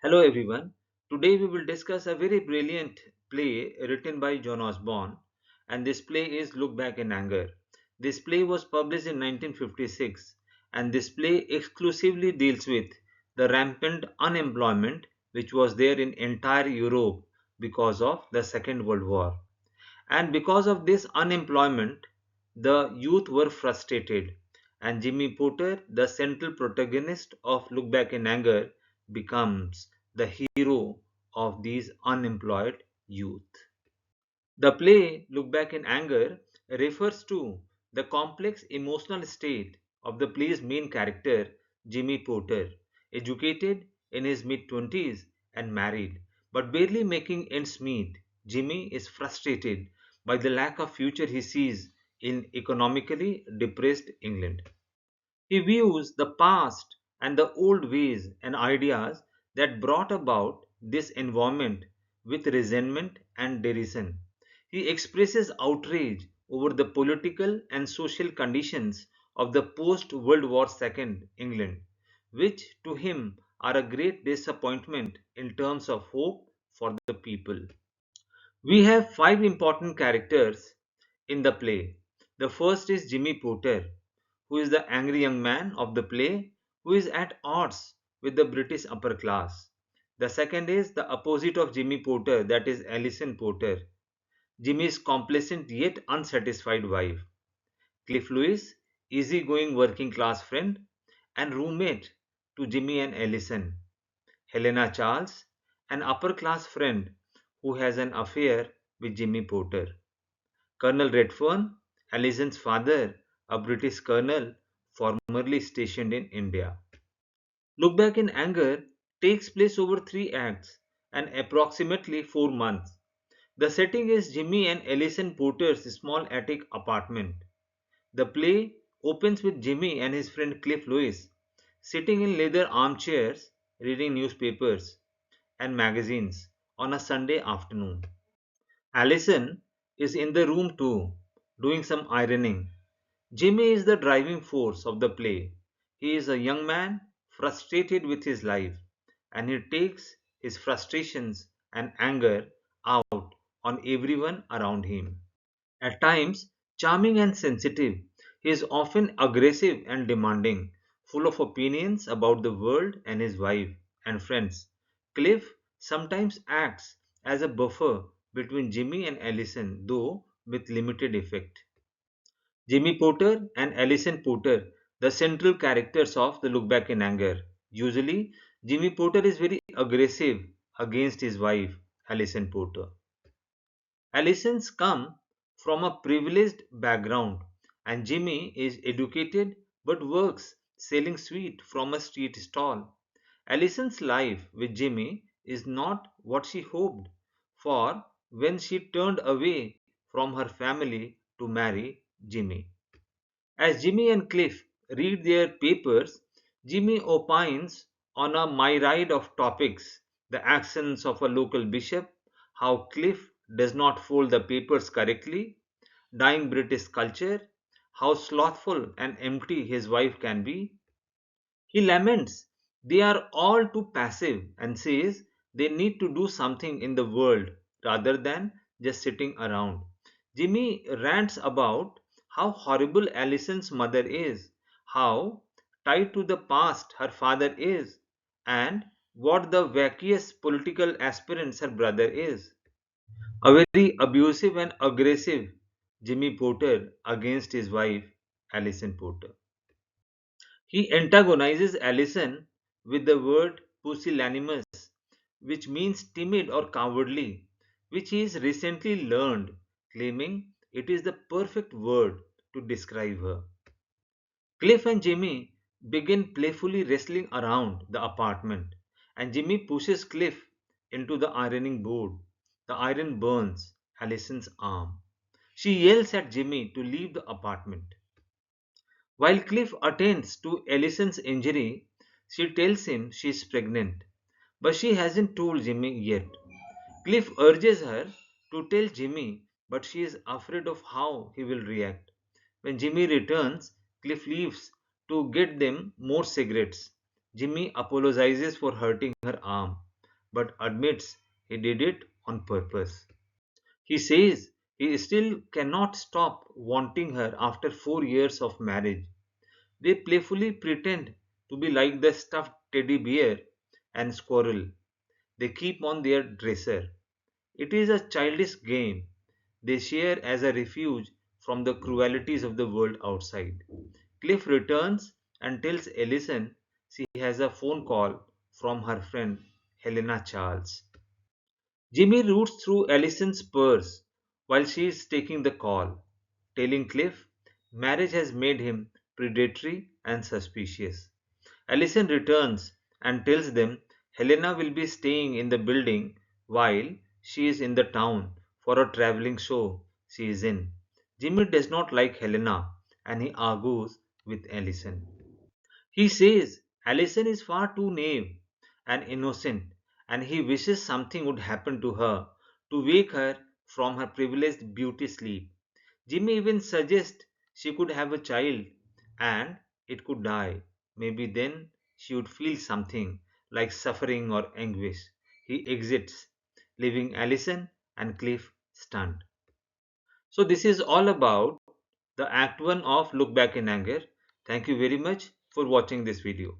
Hello everyone. Today we will discuss a very brilliant play written by John Osborne, and this play is Look Back in Anger. This play was published in 1956, and this play exclusively deals with the rampant unemployment which was there in entire Europe because of the Second World War. And because of this unemployment, the youth were frustrated, and Jimmy Porter, the central protagonist of Look Back in Anger, becomes the hero of these unemployed youth. The play Look Back in Anger refers to the complex emotional state of the play's main character, Jimmy Porter, educated in his mid 20s and married, but barely making ends meet. Jimmy is frustrated by the lack of future he sees in economically depressed England. He views the past and the old ways and ideas that brought about this environment with resentment and derision. He expresses outrage over the political and social conditions of the post World War II England, which to him are a great disappointment in terms of hope for the people. We have five important characters in the play. The first is Jimmy Porter, who is the angry young man of the play who is at odds with the British upper class. The second is the opposite of Jimmy Porter, that is Alison Porter, Jimmy's complacent yet unsatisfied wife. Cliff Lewis, easygoing working class friend and roommate to Jimmy and Alison. Helena Charles, an upper class friend who has an affair with Jimmy Porter. Colonel Redfern, Alison's father, a British colonel formerly stationed in India. Look Back in Anger takes place over three acts and approximately 4 months. The setting is Jimmy and Alison Porter's small attic apartment. The play opens with Jimmy and his friend Cliff Lewis sitting in leather armchairs reading newspapers and magazines on a Sunday afternoon. Alison is in the room too, doing some ironing. Jimmy is the driving force of the play. He is a young man frustrated with his life, and he takes his frustrations and anger out on everyone around him. At times charming and sensitive, he is often aggressive and demanding, full of opinions about the world and his wife and friends. Cliff sometimes acts as a buffer between Jimmy and Allison, though with limited effect. Jimmy Porter and Alison Porter, the central characters of the Look Back in Anger. Usually, Jimmy Porter is very aggressive against his wife, Alison Porter. Allison's come from a privileged background, and Jimmy is educated but works selling sweet from a street stall. Allison's life with Jimmy is not what she hoped for when she turned away from her family to marry Jimmy. As Jimmy and Cliff read their papers, Jimmy opines on a myriad of topics: the actions of a local bishop, how Cliff does not fold the papers correctly, dying British culture, how slothful and empty his wife can be. He laments they are all too passive and says they need to do something in the world rather than just sitting around. Jimmy rants about how horrible Allison's mother is, how tied to the past her father is, and what the vacuous political aspirants her brother is. A very abusive and aggressive Jimmy Porter against his wife, Allison Porter. He antagonizes Allison with the word pusillanimous, which means timid or cowardly, which he has recently learned, claiming it is the perfect word to describe her. Cliff and Jimmy begin playfully wrestling around the apartment, and Jimmy pushes Cliff into the ironing board. The iron burns Allison's arm. She yells at Jimmy to leave the apartment. While Cliff attends to Allison's injury, she tells him she is pregnant, but she hasn't told Jimmy yet. Cliff urges her to tell Jimmy, but she is afraid of how he will react. When Jimmy returns, Cliff leaves to get them more cigarettes. Jimmy apologizes for hurting her arm. but admits he did it on purpose. He says he still cannot stop wanting her after 4 years of marriage. They playfully pretend to be like the stuffed teddy bear and squirrel they keep on their dresser. It is a childish game they share as a refuge from the cruelties of the world outside. Cliff returns and tells Ellison she has a phone call from her friend Helena Charles. Jimmy roots through Allison's purse while she is taking the call, telling Cliff marriage has made him predatory and suspicious. Allison returns and tells them Helena will be staying in the building while she is in the town for a traveling show she is in. Jimmy does not like Helena and he argues with Allison. He says Allison is far too naive and innocent and he wishes something would happen to her to wake her from her privileged beauty sleep. Jimmy even suggests she could have a child and it could die. Maybe then she would feel something like suffering or anguish. He exits, leaving Allison and Cliff stunned. So, this is all about the Act 1 of Look Back in Anger. Thank you very much for watching this video.